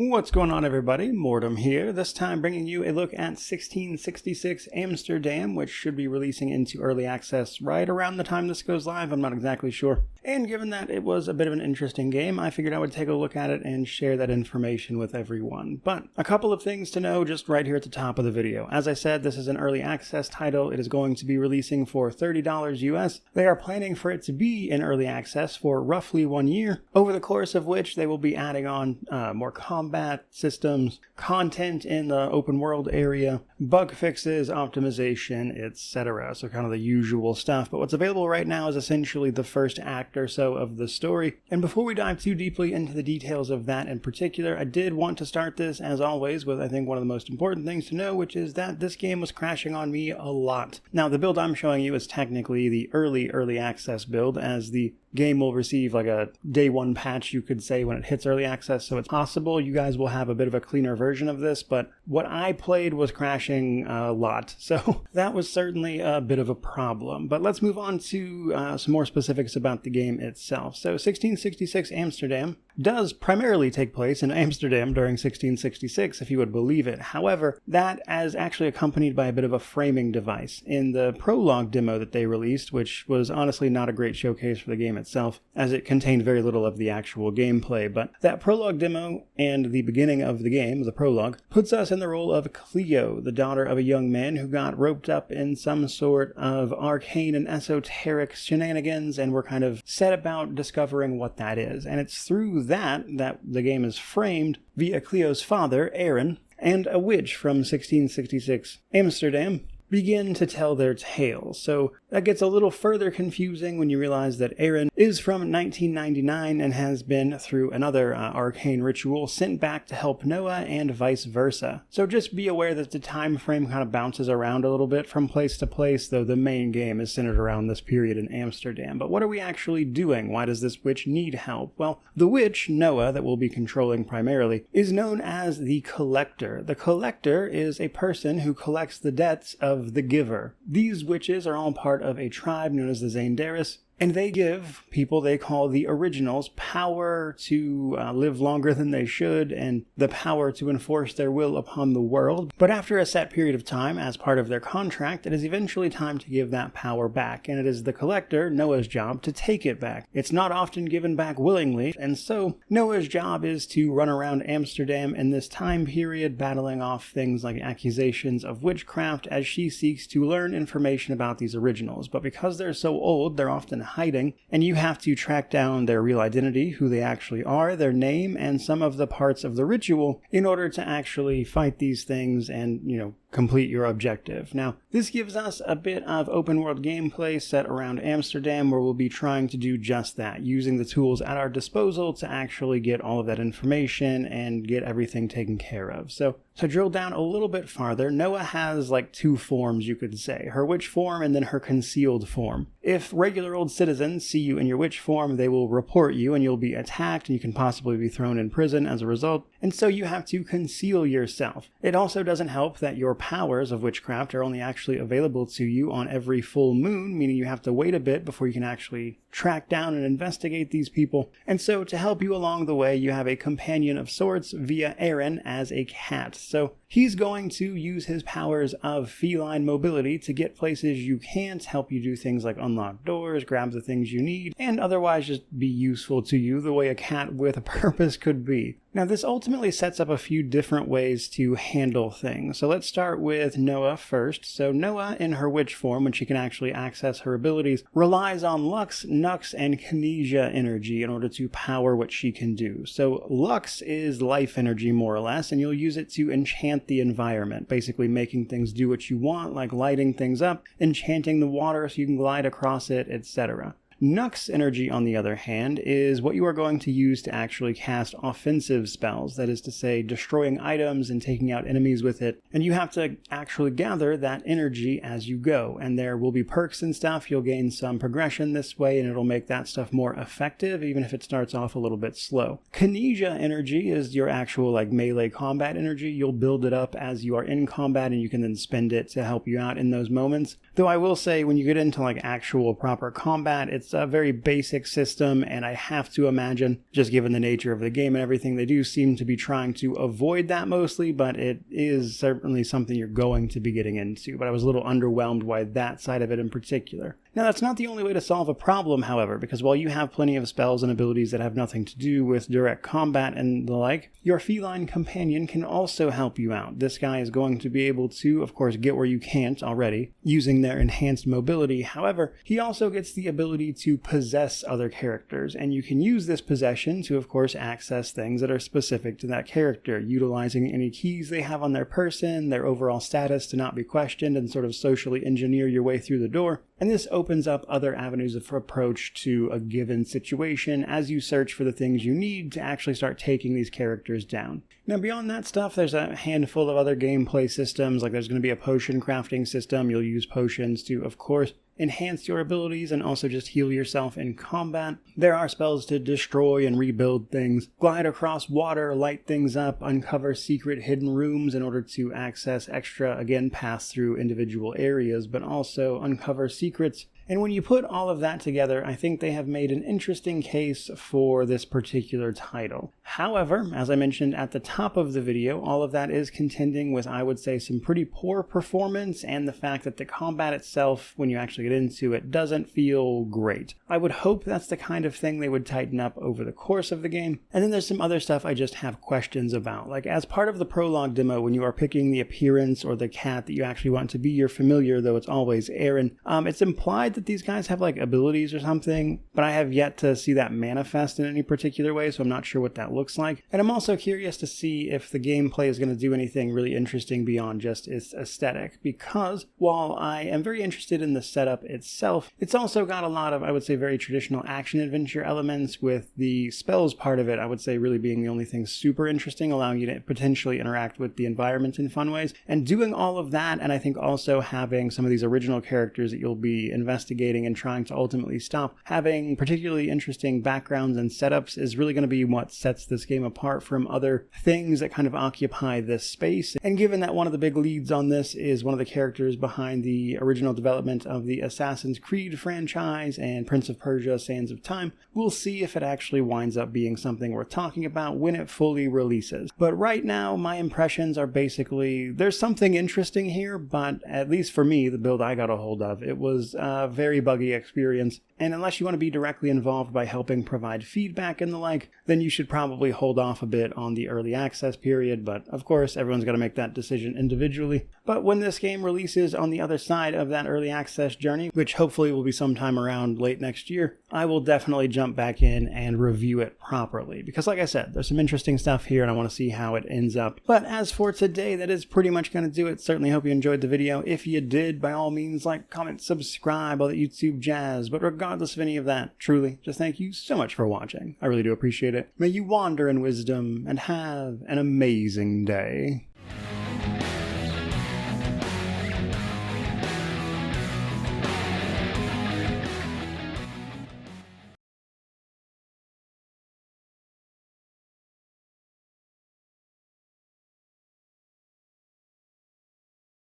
What's going on, everybody? Mortem here, this time bringing you a look at 1666 Amsterdam, which should be releasing into early access right around the time this goes live. I'm not exactly sure. And given that it was a bit of an interesting game, I figured I would take a look at it and share that information with everyone. But a couple of things to know just right here at the top of the video. As I said, this is an early access title. It is going to be releasing for $30 US. They are planning for it to be in early access for roughly 1 year, over the course of which they will be adding on more combat systems, content in the open world area, bug fixes, optimization, etc. So kind of the usual stuff. But what's available right now is essentially the first act or so of the story. And before we dive too deeply into the details of that in particular, I did want to start this, as always, with I think one of the most important things to know, which is that this game was crashing on me a lot. Now, the build I'm showing you is technically the early access build, as the game will receive like a day one patch, you could say, when it hits early access, so it's possible you guys will have a bit of a cleaner version of this, but what I played was crashing a lot, so that was certainly a bit of a problem. But let's move on to some more specifics about the game itself. So 1666 Amsterdam does primarily take place in Amsterdam during 1666, if you would believe it. However, that is actually accompanied by a bit of a framing device. In the prologue demo that they released, which was honestly not a great showcase for the game itself, as it contained very little of the actual gameplay, but that prologue demo and the beginning of the game, the prologue, puts us in the role of Cleo, the daughter of a young man who got roped up in some sort of arcane and esoteric shenanigans, and we're kind of set about discovering what that is. And it's through that the game is framed via Cleo's father, Aaron, and a witch from 1666 Amsterdam begin to tell their tale. So that gets a little further confusing when you realize that Aaron is from 1999 and has been through another arcane ritual sent back to help Noah, and vice versa. So just be aware that the time frame kind of bounces around a little bit from place to place, though the main game is centered around this period in Amsterdam. But what are we actually doing? Why does this witch need help? Well, the witch, Noah, that we'll be controlling primarily, is known as the Collector. The Collector is a person who collects the debts of the Giver. These witches are all part of a tribe known as the Zainderis, and they give people they call the Originals power to live longer than they should, and the power to enforce their will upon the world. But after a set period of time, as part of their contract, it is eventually time to give that power back, and it is the Collector, Noah's job, to take it back. It's not often given back willingly, and so Noah's job is to run around Amsterdam in this time period, battling off things like accusations of witchcraft as she seeks to learn information about these Originals. But because they're so old, they're often hiding, and you have to track down their real identity, who they actually are, their name, and some of the parts of the ritual in order to actually fight these things and, complete your objective. Now, this gives us a bit of open world gameplay set around Amsterdam, where we'll be trying to do just that, using the tools at our disposal to actually get all of that information and get everything taken care of. So to drill down a little bit farther, Noah has like two forms, you could say, her witch form and then her concealed form. If regular old citizens see you in your witch form, they will report you and you'll be attacked, and you can possibly be thrown in prison as a result, and so you have to conceal yourself. It also doesn't help that your powers of witchcraft are only actually available to you on every full moon, meaning you have to wait a bit before you can actually track down and investigate these people. And so to help you along the way, you have a companion of sorts via Aaron as a cat. So he's going to use his powers of feline mobility to get places you can't, help you do things like unlock doors, grab the things you need, and otherwise just be useful to you the way a cat with a purpose could be. Now, this ultimately sets up a few different ways to handle things. So let's start with Noah first. So Noah, in her witch form, when she can actually access her abilities, relies on Lux, Nux, and Kinesia energy in order to power what she can do. So Lux is life energy, more or less, and you'll use it to enchant the environment, basically making things do what you want, like lighting things up, enchanting the water so you can glide across it, etc. Nux energy, on the other hand, is what you are going to use to actually cast offensive spells, that is to say, destroying items and taking out enemies with it, and you have to actually gather that energy as you go, and there will be perks and stuff. You'll gain some progression this way, and it'll make that stuff more effective, even if it starts off a little bit slow. Kinesia energy is your actual melee combat energy. You'll build it up as you are in combat, and you can then spend it to help you out in those moments. Though I will say, when you get into actual proper combat, it's It's a very basic system, and I have to imagine, just given the nature of the game and everything, they do seem to be trying to avoid that mostly, but it is certainly something you're going to be getting into. But I was a little underwhelmed by that side of it in particular. Now, that's not the only way to solve a problem, however, because while you have plenty of spells and abilities that have nothing to do with direct combat and the like, your feline companion can also help you out. This guy is going to be able to, of course, get where you can't already, using their enhanced mobility. However, he also gets the ability to possess other characters, and you can use this possession to, of course, access things that are specific to that character, utilizing any keys they have on their person, their overall status to not be questioned, and sort of socially engineer your way through the door. And this opens up other avenues of approach to a given situation as you search for the things you need to actually start taking these characters down. Now, beyond that stuff, there's a handful of other gameplay systems, like there's going to be a potion crafting system. You'll use potions to, of course, enhance your abilities and also just heal yourself in combat. There are spells to destroy and rebuild things, glide across water, light things up, uncover secret hidden rooms in order to access extra, again, pass through individual areas, but also uncover secrets. And when you put all of that together, I think they have made an interesting case for this particular title. However, as I mentioned at the top of the video, all of that is contending with, I would say, some pretty poor performance and the fact that the combat itself, when you actually get into it, doesn't feel great. I would hope that's the kind of thing they would tighten up over the course of the game. And then there's some other stuff I just have questions about. Like, as part of the prologue demo, when you are picking the appearance or the cat that you actually want to be your familiar, though it's always Aaron, it's implied that these guys have like abilities or something, but I have yet to see that manifest in any particular way, so I'm not sure what that looks like. And I'm also curious to see if the gameplay is going to do anything really interesting beyond just its aesthetic, because while I am very interested in the setup itself, it's also got a lot of, I would say, very traditional action-adventure elements, with the spells part of it, I would say, really being the only thing super interesting, allowing you to potentially interact with the environment in fun ways. And doing all of that, and I think also having some of these original characters that you'll be investigating and trying to ultimately stop, having particularly interesting backgrounds and setups is really going to be what sets this game apart from other things that kind of occupy this space. And given that one of the big leads on this is one of the characters behind the original development of the Assassin's Creed franchise and Prince of Persia: Sands of Time, we'll see if it actually winds up being something worth talking about when it fully releases. But right now, my impressions are basically, there's something interesting here, but at least for me, the build I got a hold of, it was very buggy experience, and unless you want to be directly involved by helping provide feedback and the like, then you should probably hold off a bit on the early access period. But of course, everyone's got to make that decision individually. But when this game releases on the other side of that early access journey, which hopefully will be sometime around late next year, I will definitely jump back in and review it properly, because like I said, there's some interesting stuff here and I want to see how it ends up. But as for today, that is pretty much going to do it. Certainly hope you enjoyed the video. If you did, by all means, like, comment, subscribe, all that YouTube jazz. But regardless of any of that, truly, just thank you so much for watching. I really do appreciate it. May you wander in wisdom and have an amazing day.